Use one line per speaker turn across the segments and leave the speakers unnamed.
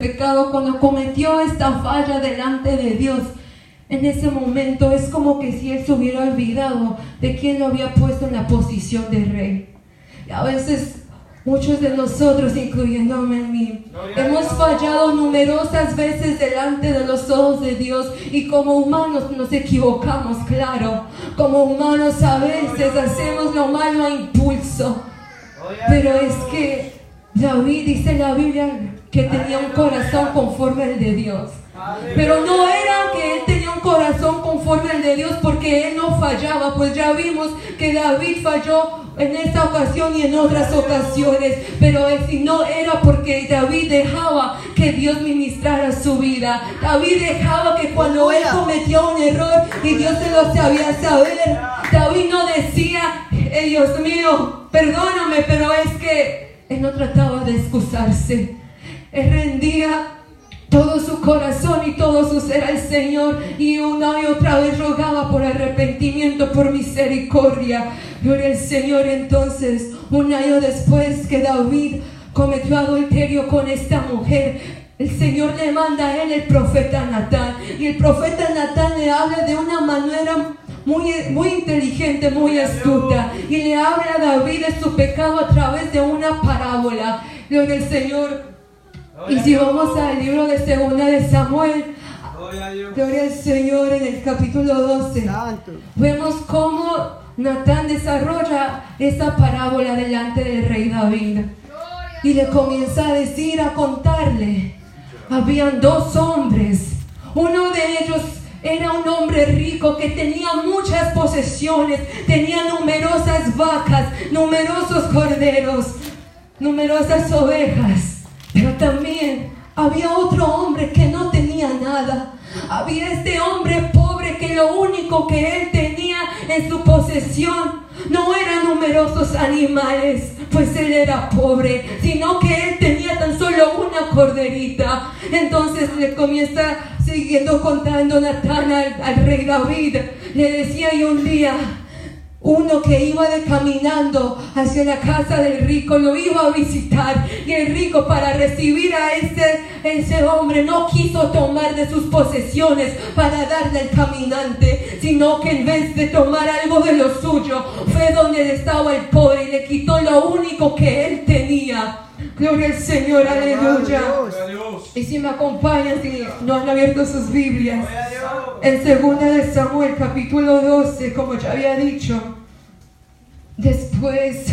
pecado, cuando cometió esta falla delante de Dios, en ese momento es como que si él se hubiera olvidado de quién lo había puesto en la posición de rey. Y a veces muchos de nosotros, incluyéndome a mí, hemos fallado numerosas veces delante de los ojos de Dios, y como humanos nos equivocamos, claro. Como humanos a veces hacemos lo malo a impulso. Pero es que David, dice la Biblia, que tenía un corazón conforme al de Dios. Pero no era que él tenía un corazón conforme al de Dios porque él no fallaba, pues ya vimos que David falló en esta ocasión y en otras ocasiones, pero si no era porque David dejaba que Dios ministrara su vida. David dejaba que cuando él cometió un error y Dios se lo sabía saber, David no decía, Dios mío, perdóname, pero es que él no trataba de excusarse. Él rendía todo su corazón y todo su ser al Señor, y una y otra vez rogaba por arrepentimiento, por misericordia. Gloria al Señor. Entonces, un año después que David cometió adulterio con esta mujer, el Señor le manda a él el profeta Natán, y el profeta Natán le habla de una manera muy inteligente, muy astuta, y le habla a David de su pecado a través de una parábola. Gloria al Señor. Y si vamos al libro de Segunda de Samuel, gloria al Señor, en el capítulo 12, vemos cómo Natán desarrolla esta parábola delante del rey David, y le comienza a decir, a contarle. Habían dos hombres. Uno de ellos era un hombre rico que tenía muchas posesiones, tenía numerosas vacas, numerosos corderos, numerosas ovejas. Pero también había otro hombre que no tenía nada. Había este hombre pobre que lo único que él tenía en su posesión no eran numerosos animales, pues él era pobre, sino que él tenía tan solo una corderita. Entonces le comienza siguiendo contando Natán al rey David. Le decía, y un día uno que iba caminando hacia la casa del rico lo iba a visitar, y el rico, para recibir a ese hombre, no quiso tomar de sus posesiones para darle al caminante, sino que en vez de tomar algo de lo suyo, fue donde estaba el pobre y le quitó lo único que él tenía. Gloria al Señor, aleluya. Y si me acompañan, si no han abierto sus Biblias, en Segunda de Samuel capítulo 12, como ya había dicho, después,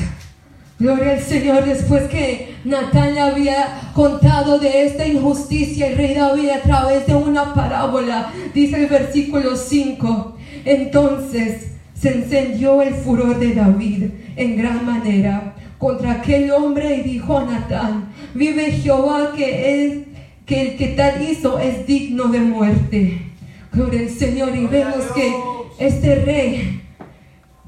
gloria al Señor, después que Natán le había contado de esta injusticia, el rey David, a través de una parábola, dice el versículo 5, entonces se encendió el furor de David en gran manera contra aquel hombre, y dijo a Natán, vive Jehová que el que tal hizo es digno de muerte. Gloria al Señor. Y vemos que este rey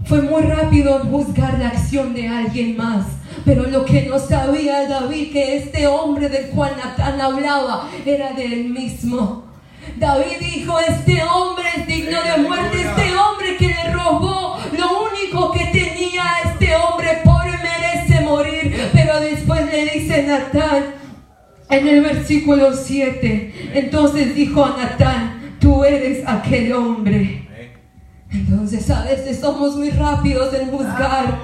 fue muy rápido en juzgar la acción de alguien más, pero lo que no sabía David, que este hombre del cual Natán hablaba era de él mismo. David dijo, este hombre es digno de muerte, este hombre que le robó lo único que tenía, este hombre pobre merece morir. Pero después le dice Natán en el versículo 7, entonces dijo a Natán, tú eres aquel hombre. Entonces a veces somos muy rápidos en juzgar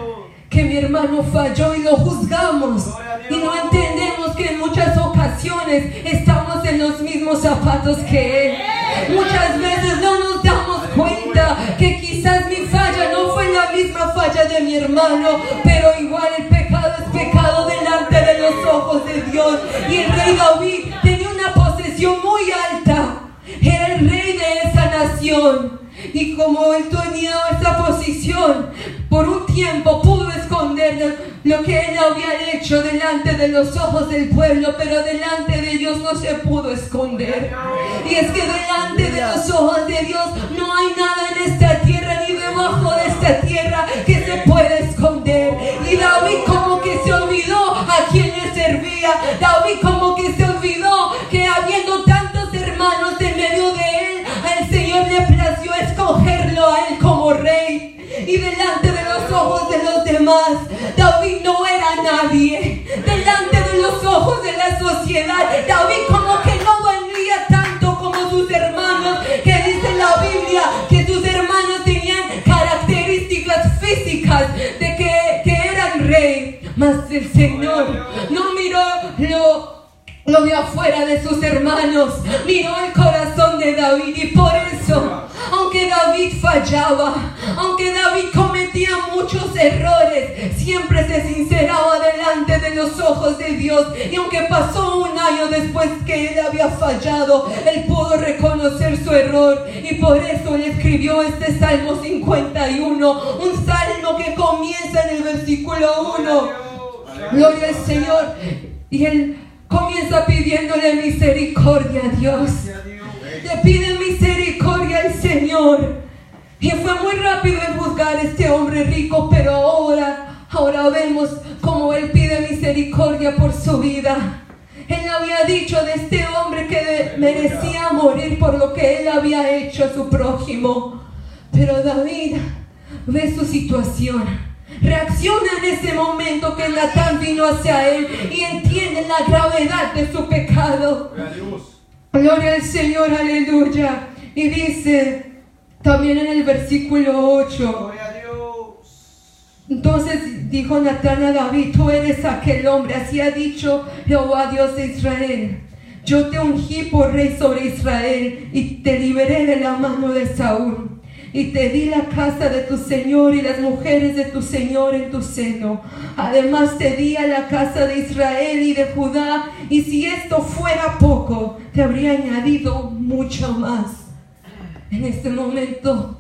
que mi hermano falló y lo juzgamos, y no entendemos que en muchas ocasiones estamos en los mismos zapatos que él. Muchas veces no nos damos cuenta que quizás mi falla no fue la misma falla de mi hermano, pero igual el pecado es pecado delante de los ojos de Dios. Y el rey David tenía una posesión muy alta, era el rey de esa nación. Y como él tenía esa posición, por un tiempo pudo esconder lo que él había hecho delante de los ojos del pueblo, pero delante de Dios no se pudo esconder. Y es que delante de los ojos de Dios no hay nada en esta tierra ni debajo de esta tierra que se pueda esconder. Y David como que se olvidó a quién le servía. David como que se olvidó que habiendo tantos hermanos en medio de él, al Señor le plació escogerlo a él como rey. Y delante de los ojos de los demás, David no era nadie. Delante de los ojos de la sociedad, David como lo vio afuera de sus hermanos, miró el corazón de David, y por eso, aunque David fallaba, aunque David cometía muchos errores, siempre se sinceraba delante de los ojos de Dios. Y aunque pasó un año después que él había fallado, él pudo reconocer su error, y por eso él escribió este Salmo 51, un salmo que comienza en el versículo 1. Gloria al Señor. Y él comienza pidiéndole misericordia a Dios. Le pide misericordia al Señor. Y fue muy rápido en juzgar a este hombre rico, pero ahora vemos cómo él pide misericordia por su vida. Él había dicho de este hombre que merecía morir por lo que él había hecho a su prójimo. Pero David ve su situación, reacciona en ese momento que Natán vino hacia él y entiende la gravedad de su pecado. Gloria al Señor, aleluya. Y dice también en el versículo 8: entonces dijo Natán a David: tú eres aquel hombre, así ha dicho Jehová Dios de Israel, yo te ungí por rey sobre Israel y te liberé de la mano de Saúl. Y te di la casa de tu Señor y las mujeres de tu Señor en tu seno. Además te di a la casa de Israel y de Judá. Y si esto fuera poco, te habría añadido mucho más. En este momento,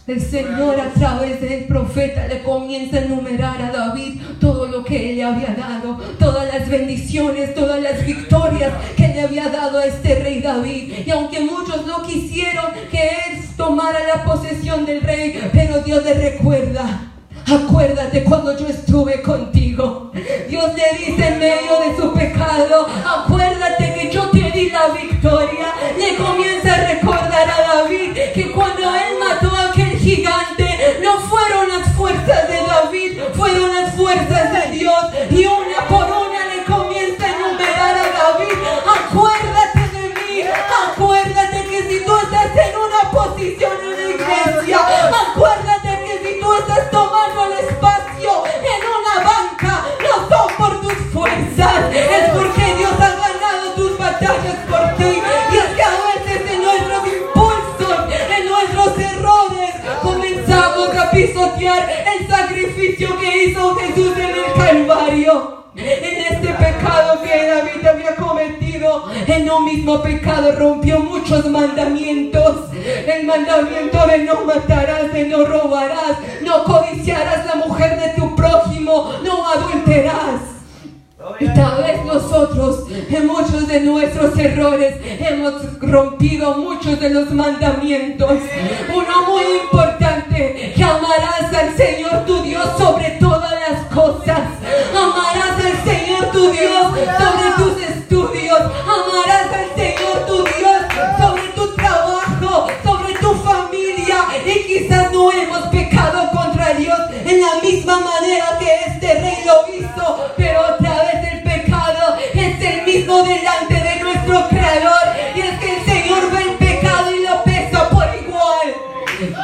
el Señor a través del profeta le comienza a enumerar a David todo lo que él le había dado, todas las bendiciones, todas las victorias que le había dado a este rey David. Y aunque muchos no quisieron que él tomara la posesión del rey, pero Dios le recuerda: acuérdate cuando yo estuve contigo. Dios le dice en medio de su pecado: acuérdate que yo te di la victoria. Le comienza a recordar a David que cuando él mató a aquel gigante, no fueron las fuerzas de David, fueron las fuerzas de Dios. Y una por una le comienza a enumerar a David: acuérdate de mí, acuérdate que si tú estás en una posición en la iglesia, acuérdate que si tú estás tomando el espacio en una banca, no son por tus fuerzas, es porque Dios ha ganado tus batallas por ti. Y es que a veces en nuestros impulsos, en nuestros errores, comenzamos a pisotear el sacrificio que hizo Jesús en el Calvario. En este pecado que David había cometido, en un mismo pecado rompió muchos mandamientos. El mandamiento de no matarás, de no robarás, no codiciarás la mujer de tu prójimo, no adulterarás. Y tal vez nosotros, en muchos de nuestros errores, hemos rompido muchos de los mandamientos. Uno muy importante: que amarás al Señor tu Dios sobre todas las cosas. Amarás al Señor tu Dios sobre tus estudios. Amarás al Señor tu Dios sobre tu trabajo, sobre tu familia. Y quizás no hemos pecado contra Dios en la misma manera que este rey lo hizo, pero otra vez el pecado es el mismo delante de nuestro Creador. Y es que el Señor ve el pecado y lo pesa por igual.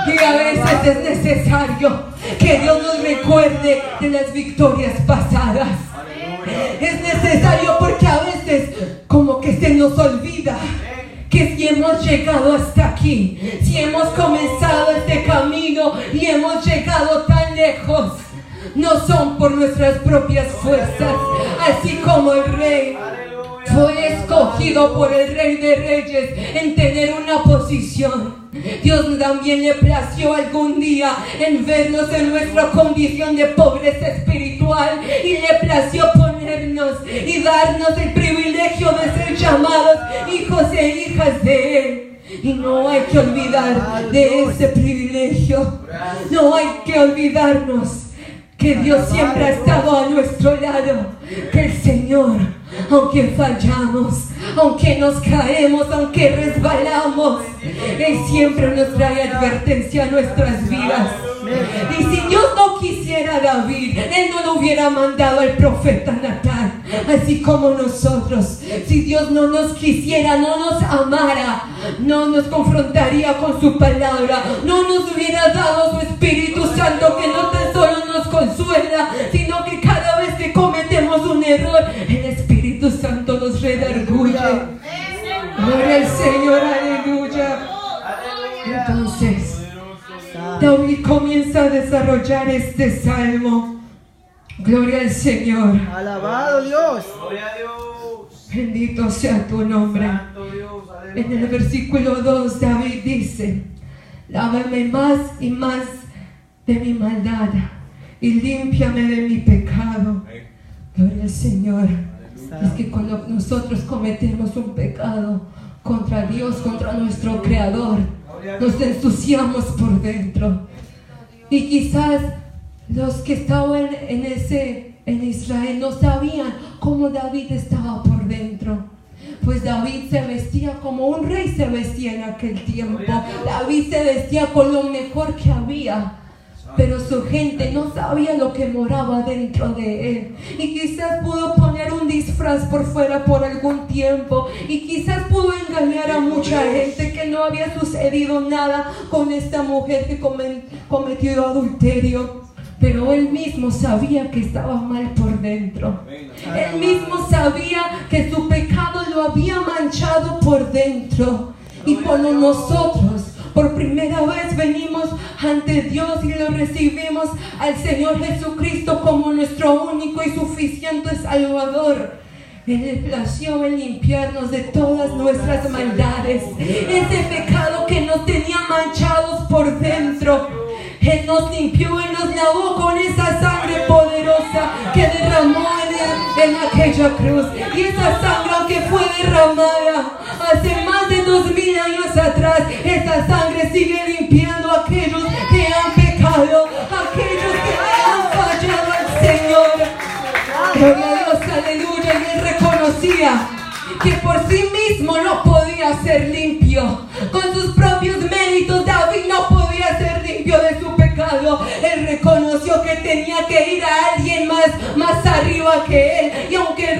Y a veces es necesario que Dios nos recuerde de las victorias pasadas. Es necesario porque a veces como que se nos olvida que si hemos llegado hasta aquí, si hemos comenzado este camino y hemos llegado tan lejos, no son por nuestras propias fuerzas. Así como el rey fue escogido por el Rey de Reyes en tener una posición, Dios también le plació algún día en vernos en nuestra condición de pobreza espiritual, y le plació ponernos y darnos el privilegio de ser llamados hijos e hijas de Él. Y no hay que olvidar de ese privilegio. No hay que olvidarnos que Dios siempre ha estado a nuestro lado, que el Señor, aunque fallamos, aunque nos caemos, aunque resbalamos, Él siempre nos trae advertencia a nuestras vidas. Y si Dios no quisiera a David, Él no lo hubiera mandado al profeta Natán. Así como nosotros, si Dios no nos quisiera, no nos amara, no nos confrontaría con su palabra, no nos hubiera dado su Espíritu Santo, que no tan solo nos consuela, sino que cada vez que cometemos un error, el Espíritu Santo nos redarguye oye. Gloria al Señor, aleluya. Entonces, David comienza a desarrollar este salmo. Gloria al Señor.
Alabado Dios.
Gloria a Dios.
Bendito sea tu nombre.
Santo Dios, aleluya.
En el versículo 2, David dice: lávame más y más de mi maldad y límpiame de mi pecado. Gloria al Señor. Es que cuando nosotros cometemos un pecado contra Dios, contra nuestro Creador, nos ensuciamos por dentro. Y quizás los que estaban en Israel no sabían cómo David estaba por dentro. Pues David se vestía como un rey se vestía en aquel tiempo. David se vestía con lo mejor que había. Pero su gente no sabía lo que moraba dentro de él. Y quizás pudo poner un disfraz por fuera por algún tiempo. Y quizás pudo engañar a mucha gente que no había sucedido nada con esta mujer que cometió adulterio. Pero él mismo sabía que estaba mal por dentro. Él mismo sabía que su pecado lo había manchado por dentro. Y cuando nosotros por primera vez venimos ante Dios y lo recibimos al Señor Jesucristo como nuestro único y suficiente Salvador, Él le plació en limpiarnos de todas nuestras maldades, ese pecado que nos tenía manchados por dentro. Él nos limpió y nos lavó con esa sangre poderosa que derramó en aquella cruz. Y esa sangre, aunque fue derramada hace más de 2000 años atrás, esa sangre sigue limpiando a aquellos que han pecado, a aquellos que le han fallado al Señor. Gloria a Dios, aleluya. Y él reconocía que por sí mismo no podía ser limpio. Con sus propios méritos David no podía ser limpio de su pecado. Él reconoció que tenía que ir a alguien más arriba que él. Y aunque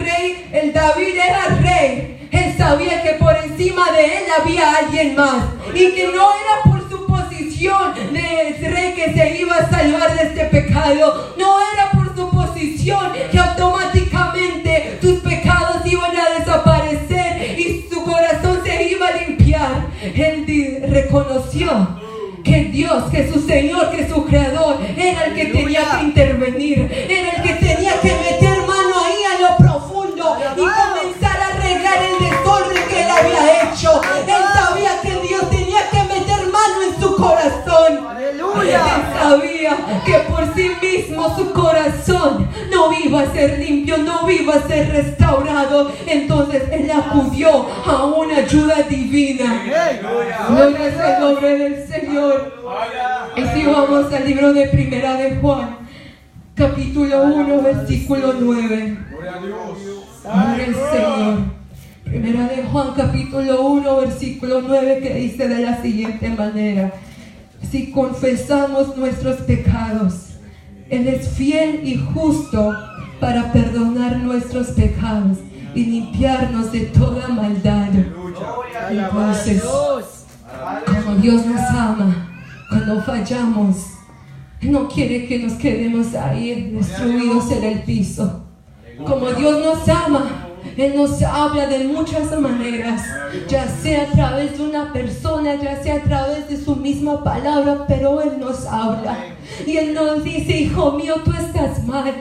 el David era rey, él sabía que por encima de él había alguien más. Y que no era por su posición de rey que se iba a salvar de este pecado. No era por su posición que automáticamente sus pecados iban a desaparecer y su corazón se iba a limpiar. Él reconoció que Dios, que su Señor, que su Creador era el que tenía que intervenir, era el que tenía que meter mano ahí a lo profundo y comenzar a arreglar el desorden que él había hecho. Él sabía que Dios tenía que meter mano en su corazón.
Aleluya.
Él sabía que por sí mismo su corazón no iba a ser limpio, no iba a ser restaurado. Entonces él acudió a una ayuda divina. Gloria es el nombre del Señor. Y si vamos al libro de Primera de Juan, capítulo 1, versículo 9. Gloria al Señor. Primera de Juan, capítulo 1, versículo 9, que dice de la siguiente manera: si confesamos nuestros pecados, Él es fiel y justo para perdonar nuestros pecados y limpiarnos de toda maldad. Entonces, como Dios nos ama, cuando fallamos, Él no quiere que nos quedemos ahí destruidos en el piso. Como Dios nos ama, Él nos habla de muchas maneras, ya sea a través de una persona, ya sea a través de su misma palabra, pero Él nos habla. Y Él nos dice: hijo mío, tú estás mal.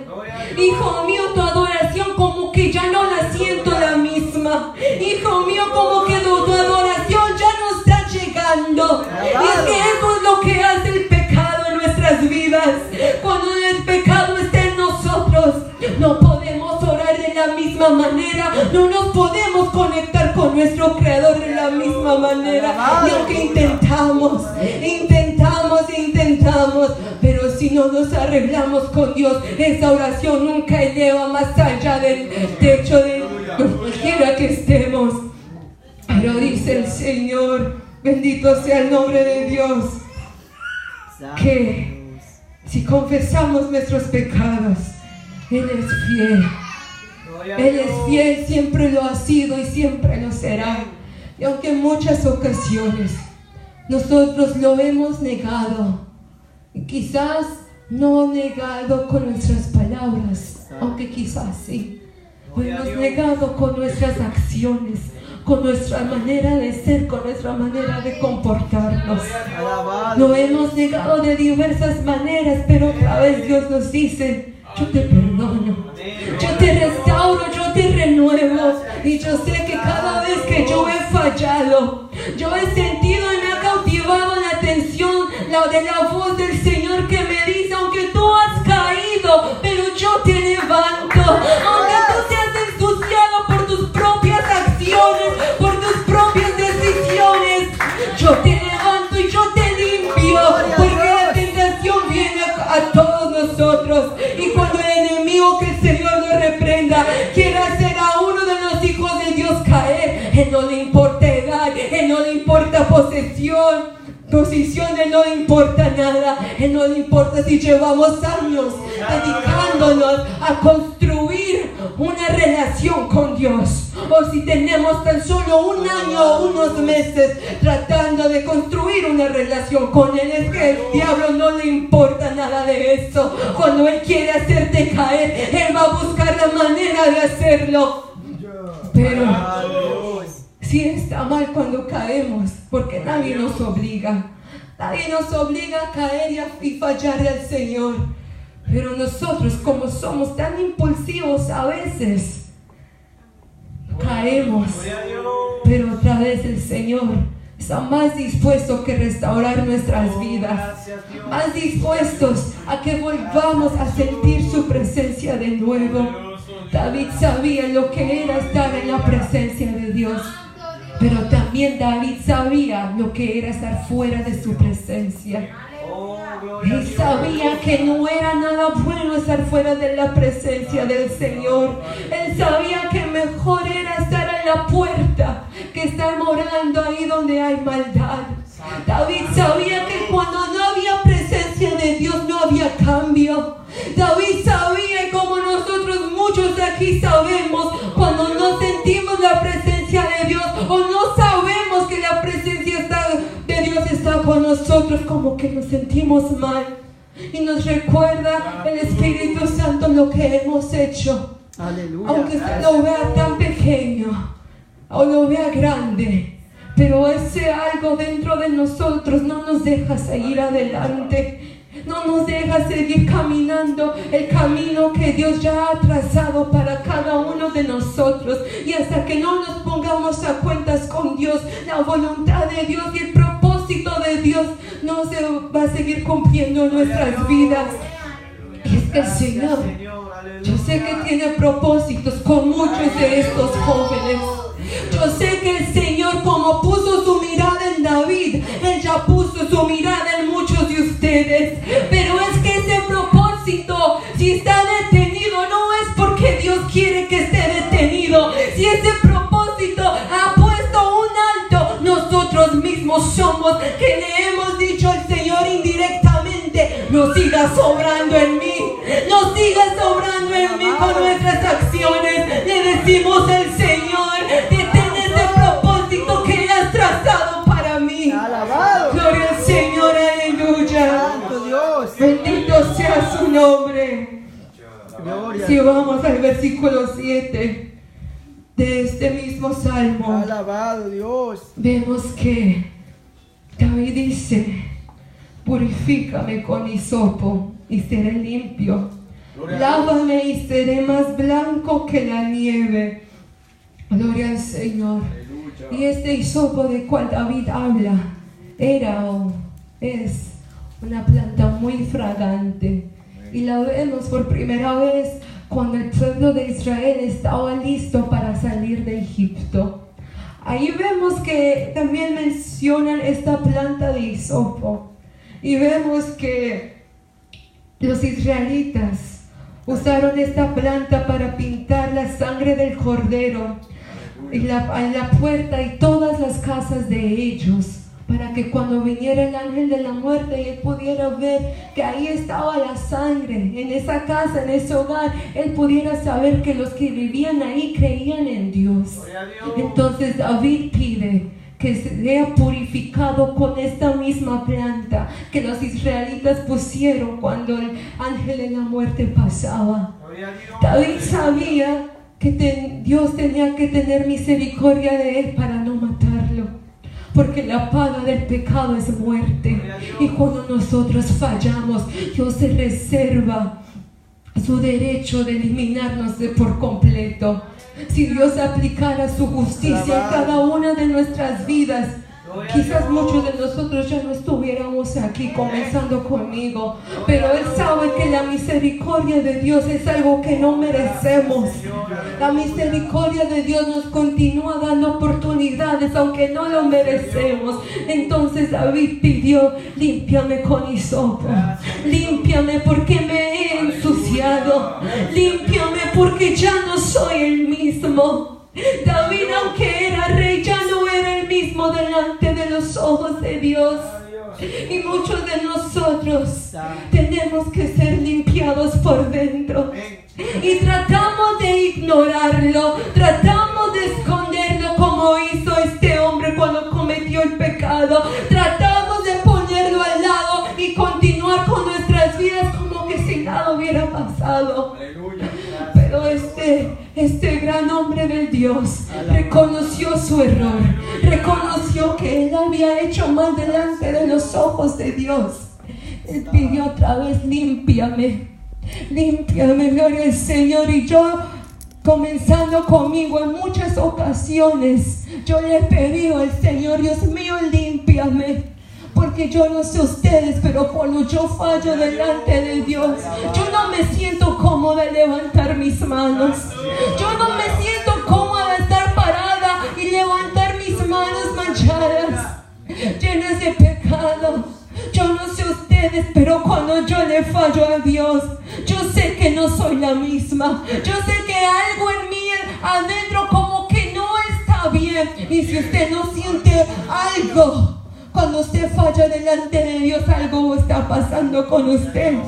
Hijo mío, tu adoración como que ya no la siento la misma. Hijo mío, como que tu adoración ya no está llegando. Y es que eso es lo que hace el pecado en nuestras vidas. Cuando el pecado está en nosotros, no podemos orar de la misma manera, no nos podemos conectar con nuestro Creador de la misma manera. Y aunque intentamos, pero si no nos arreglamos con Dios, esa oración nunca eleva más allá del techo de cualquiera que estemos. Pero dice el Señor, bendito sea el nombre de Dios, que si confesamos nuestros pecados, Él es fiel. Él es fiel, siempre lo ha sido y siempre lo será. Y aunque en muchas ocasiones nosotros lo hemos negado, quizás no negado con nuestras palabras, aunque quizás sí, Lo hemos negado con nuestras acciones, con nuestra manera de ser, con nuestra manera de comportarnos. Lo hemos negado de diversas maneras, pero otra vez Dios nos dice: yo te perdono, yo te restauro, yo te renuevo. Y yo sé que cada vez que yo he fallado, yo he sentido y me ha cautivado la atención de la voz del Señor que me dice: aunque tú has caído, pero yo te levanto. Aunque tú te has ensuciado por tus propias acciones, por tus propias decisiones, yo te levanto y yo te limpio. Porque la tentación viene a todos nosotros. Y cuando el enemigo, que el Señor lo reprenda, quiera hacer a uno de los hijos de Dios caer, Él no le importa edad, Él no le importa posición, Él no le importa nada. Él no le importa si llevamos años dedicándonos a construir una relación con Dios, o si tenemos tan solo un año o unos meses tratando de construir una relación con Él. Es que el diablo no le importa nada de eso. Cuando Él quiere hacerte caer, Él va a buscar la manera de hacerlo. Pero sí está mal cuando caemos, porque nadie nos obliga. Nadie nos obliga a caer y fallarle al Señor. Pero nosotros, como somos tan impulsivos a veces, caemos. Pero otra vez el Señor está más dispuesto que restaurar nuestras vidas, más dispuestos a que volvamos a sentir su presencia de nuevo. David sabía lo que era estar en la presencia de Dios, pero también David sabía lo que era estar fuera de su presencia. Él sabía que no era nada bueno estar fuera de la presencia del Señor. Él sabía que mejor era estar en la puerta que estar morando ahí donde hay maldad. David sabía que cuando no había presencia de Dios no había cambio. David sabía, y como nosotros muchos de aquí sabemos, cuando no sentimos la presencia de Dios o no sabemos que la presencia de Dios está con nosotros, como que nos sentimos mal. Y nos recuerda el Espíritu Santo lo que hemos hecho.
Aleluya.
Aunque usted lo vea tan pequeño o lo vea grande, pero ese algo dentro de nosotros no nos deja seguir adelante, no nos deja seguir caminando el camino que Dios ya ha trazado para cada uno de nosotros. Y hasta que no nos pongamos a cuentas con Dios, la voluntad de Dios y el propósito de Dios no se va a seguir cumpliendo en nuestras vidas. Y es que el Señor, yo sé que tiene propósitos con muchos de estos jóvenes. Yo sé que el Señor, como puso su mirada en David, Él ya puso su mirada en muchos de ustedes. Pero es que ese propósito, si está detenido, no es porque Dios quiere que esté detenido. Si ese propósito ha puesto un alto, nosotros mismos somos que le hemos dicho al Señor indirectamente: no sigas obrando en mí, no sigas obrando en mí con nuestras acciones. Le decimos al Señor: detén ese propósito que Él ha trazado para mí.
Alabado.
Gloria al Señor, aleluya.
Santo Dios.
Bendito sea su nombre.
Gloria.
Si vamos al versículo 7 de este mismo salmo,
Alabado Dios.
vemos que David dice: purifícame con hisopo y seré limpio. Lávame y seré más blanco que la nieve. Gloria al Señor. Y este hisopo de cual David habla era o es una planta muy fragante. Y la vemos por primera vez cuando el pueblo de Israel estaba listo para salir de Egipto. Ahí vemos que también mencionan esta planta de hisopo. Y vemos que los israelitas usaron esta planta para pintar la sangre del cordero en la puerta y todas las casas de ellos, para que cuando viniera el ángel de la muerte y él pudiera ver que ahí estaba la sangre en esa casa, en ese hogar, él pudiera saber que los que vivían ahí creían en Dios. Entonces David pide que sea purificado con esta misma planta que los israelitas pusieron cuando el ángel de la muerte pasaba. David sabía que Dios tenía que tener misericordia de él para no matarlo, porque la paga del pecado es muerte. Y cuando nosotros fallamos, Dios se reserva su derecho de eliminarnos por completo. Si Dios aplicara su justicia en cada una de nuestras vidas, quizás muchos de nosotros ya no estuviéramos aquí, comenzando conmigo, pero Él sabe que la misericordia de Dios es algo que no merecemos. La misericordia de Dios nos continúa dando oportunidades aunque no lo merecemos. Entonces David pidió: límpiame con hisopo, límpiame porque me he ensuciado, límpiame porque ya no soy el mismo. David, aunque era rey, ya no era el mismo delante de los ojos de Dios. Y muchos de nosotros tenemos que ser limpiados por dentro. Y tratamos de ignorarlo, tratamos de esconderlo como hizo este hombre cuando cometió el pecado. Tratamos de ponerlo al lado y continuar con nuestras vidas como que si nada hubiera pasado. Pero este gran hombre del Dios reconoció su error, reconoció que él había hecho mal delante de los ojos de Dios. Él pidió otra vez: límpiame, límpiame, gloria al Señor. Y yo, comenzando conmigo, en muchas ocasiones yo le he pedido al Señor: Dios mío, límpiame. Porque yo no sé ustedes, pero cuando yo fallo delante de Dios, yo no me siento cómoda de levantar mis manos. Yo no me siento cómoda de estar parada y levantar mis manos manchadas, llenas de pecado. Yo no sé ustedes, pero cuando yo le fallo a Dios, yo sé que no soy la misma. Yo sé que algo en mí adentro como que no está bien. Y si usted no siente algo, cuando usted falla delante de Dios, algo está pasando con usted.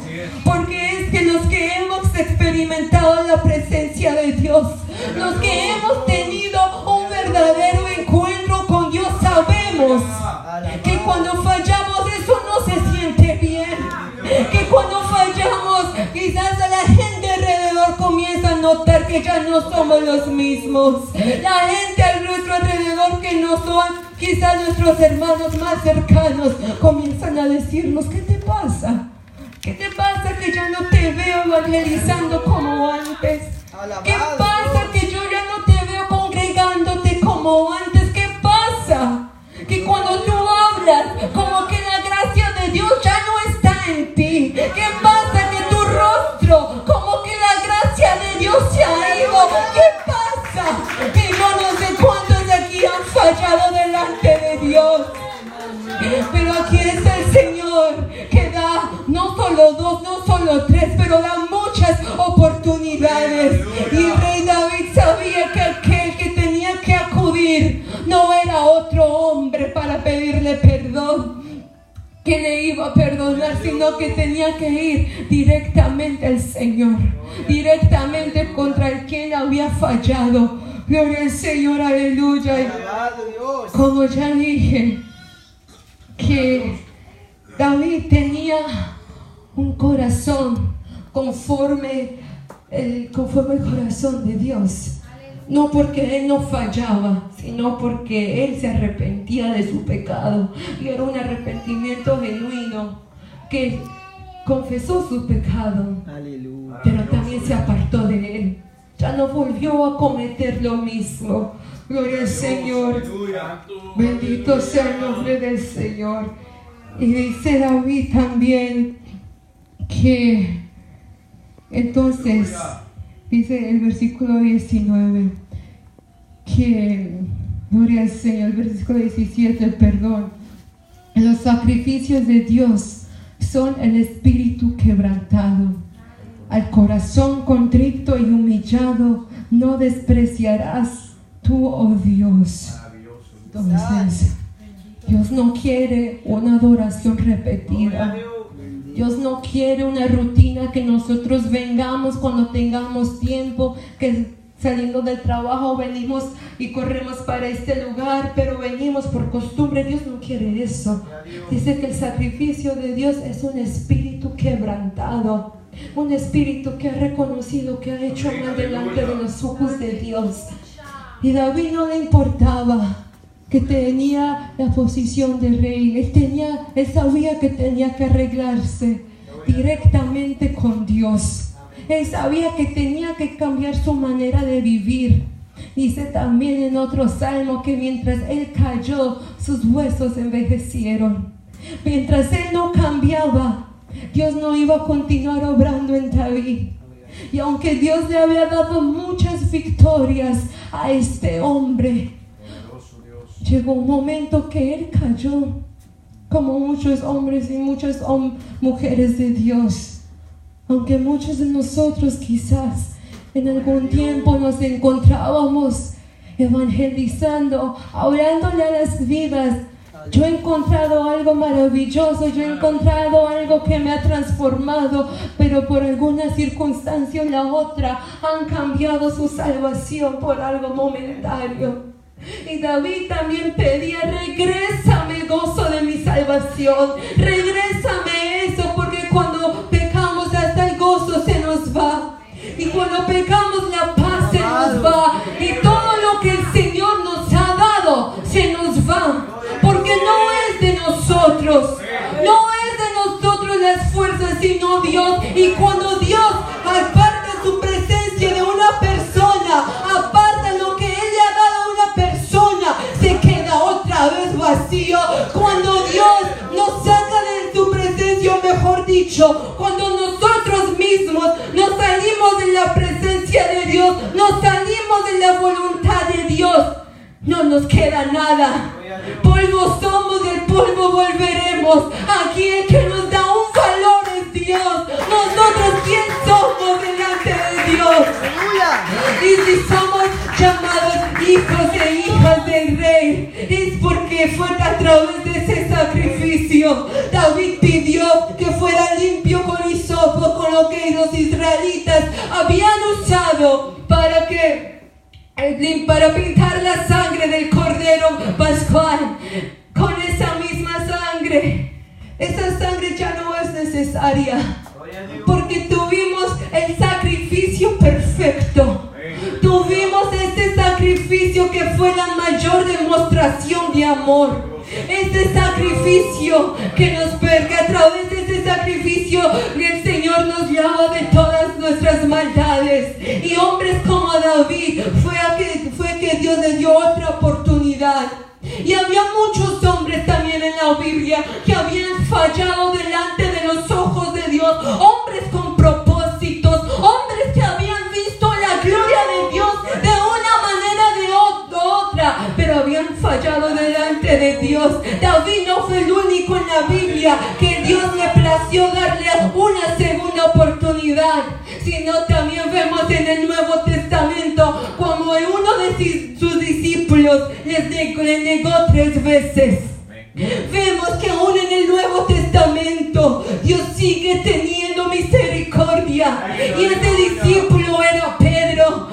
Porque es que los que hemos experimentado la presencia de Dios, los que hemos tenido un verdadero encuentro con Dios, sabemos que cuando fallamos eso no se siente bien. Que cuando fallamos, quizás a la gente alrededor comienza a notar que ya no somos los mismos. La gente a nuestro alrededor, que no son quizás nuestros hermanos más cercanos, comienzan a decirnos: ¿qué te pasa? ¿Qué te pasa que ya no te veo evangelizando como antes? ¿Qué pasa que yo ya no te veo congregándote como antes? ¿Qué pasa? Que cuando tú hablas, como que la gracia de Dios ya no está en ti. ¿Qué pasa? Que tu rostro, como que la gracia de Dios se ha ido. ¿Qué pasa? Que yo no sé cuántos de aquí han fallado delante de Dios. Pero aquí está el Señor, que da no solo 2, no solo 3, pero da muchas oportunidades. Y el rey David sabía que aquel que tenía que acudir no era otro hombre para pedirle perdón, que le iba a perdonar, sino que tenía que ir directamente al Señor, directamente contra el quien había fallado. Gloria al Señor, aleluya. Como ya dije, que David tenía un corazón conforme el corazón de Dios. No porque él no fallaba, sino porque él se arrepentía de su pecado. Y era un arrepentimiento genuino, que confesó su pecado, pero también se apartó de él. Ya no volvió a cometer lo mismo. Gloria al Señor. Bendito sea el nombre del Señor. Y dice David también que entonces, dice el versículo 19, que, gloria al Señor, el versículo 17, perdón: los sacrificios de Dios son el espíritu quebrantado. Al corazón contrito y humillado no despreciarás tú, oh Dios. Entonces, Dios no quiere una adoración repetida. Dios no quiere una rutina que nosotros vengamos cuando tengamos tiempo, que saliendo del trabajo venimos y corremos para este lugar, pero venimos por costumbre. Dios no quiere eso. Dice que el sacrificio de Dios es un espíritu quebrantado. Un espíritu que ha reconocido que ha hecho mal delante de los ojos de Dios. Y David no le importaba que tenía la posición de rey. Él sabía que tenía que arreglarse directamente con Dios. Él sabía que tenía que cambiar su manera de vivir. Dice también en otro salmo que mientras él cayó, sus huesos envejecieron. Mientras él no cambiaba, Dios no iba a continuar obrando en David. Y aunque Dios le había dado muchas victorias a este hombre, llegó un momento que él cayó, como muchos hombres y muchas mujeres de Dios. Aunque muchos de nosotros quizás en algún tiempo nos encontrábamos evangelizando, hablándole a las vidas. Yo he encontrado algo maravilloso, yo he encontrado algo que me ha transformado, pero por alguna circunstancia o la otra han cambiado su salvación por algo momentáneo. Y David también pedía: regrésame el gozo de mi salvación, regrésame eso, porque cuando pecamos hasta el gozo se nos va. Y cuando pecamos la paz se nos va. Y todo lo que el Señor nos ha dado se nos va. Porque no es de nosotros. No es de nosotros las fuerzas, sino Dios. Y cuando Dios aparta su presencia de una persona, aparta lo que Él le ha dado a una persona, se queda otra vez vacío. Cuando Dios nos saca de su presencia, o mejor dicho, cuando nosotros mismos nos salimos de la presencia de Dios, nos salimos de la voluntad de Dios, no nos queda nada. Polvo somos, del polvo volveremos. Aquí el que nos da un valor es Dios. Nosotros, ¿quién somos delante de Dios? Y si somos llamados hijos e hijas del Rey, es porque fue a través de ese sacrificio. David pidió que fuera limpio con hisopo, con lo que los israelitas habían usado para pintar la sangre del cordero pascual. Con esa misma sangre, esa sangre ya no es necesaria, porque tuvimos el sacrificio perfecto. Tuvimos este sacrificio que fue la mayor demostración de amor. Este sacrificio que a través de este sacrificio el Señor nos lava de todas nuestras maldades. Y hombres como David fue que Dios le dio otra oportunidad. Y había muchos hombres también en la Biblia que habían fallado delante de los ojos de Dios. Hombres con propósitos, hombres que habían visto la gloria de Dios de una manera de otra, pero habían fallado delante de Dios. David no fue el único en la Biblia que Dios le plació darle una segunda oportunidad, sino también vemos en el Nuevo Testamento como uno de sus discípulos le negó 3 veces. Vemos que aún en el Nuevo Testamento Dios sigue teniendo misericordia. Y ese discípulo era Pedro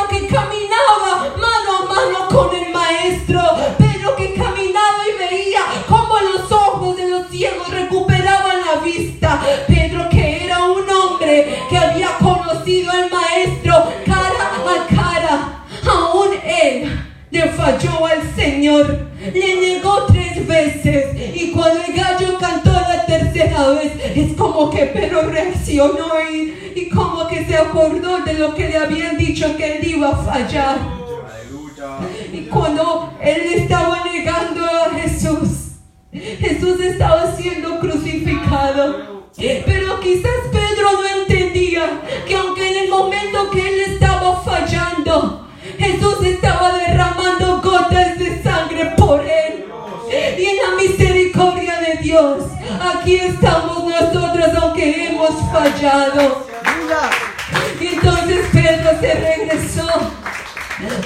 que caminaba mano a mano con el Maestro, Pedro que caminaba y veía cómo los ojos de los ciegos recuperaban la vista, Pedro que era un hombre que había conocido al Maestro cara a cara. Aún él le falló al Señor, le negó 3 veces, y cuando el gallo cantó la tercera vez, es como que Pedro reaccionó y como que se acordó de lo que le habían dicho, que él iba a fallar. Y cuando él estaba negando a Jesús estaba siendo crucificado. Pero quizás Pedro no entendía que aunque en el momento que él estaba fallando, Jesús estaba derramando gotas de sangre por él. Y en la misericordia de Dios, aquí estamos nosotros aunque hemos fallado. Y entonces Pedro se regresó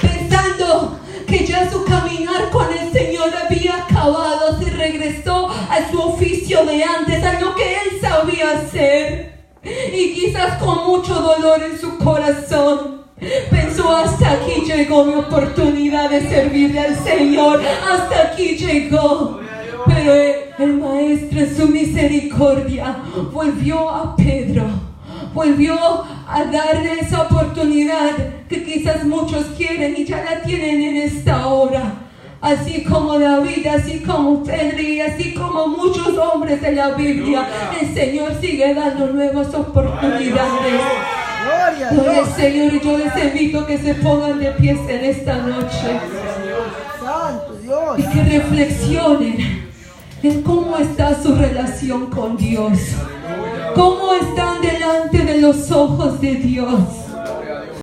pensando que ya su caminar con el Señor había acabado. Se regresó a su oficio de antes, a lo que él sabía hacer. Y quizás con mucho dolor en su corazón pensó: hasta aquí llegó mi oportunidad de servirle al Señor, hasta aquí llegó. Pero el Maestro en su misericordia volvió a Pedro volvió a darle esa oportunidad que quizás muchos quieren y ya la tienen en esta hora. Así como David, así como Pedro y así como muchos hombres de la Biblia, el Señor sigue dando nuevas oportunidades.
Gloria a
Gloria al
Dios.
Señor, y yo les invito a que se pongan de pies en esta noche
Santo Dios.
y que reflexionen en cómo está su relación con Dios, cómo están delante de los ojos de Dios.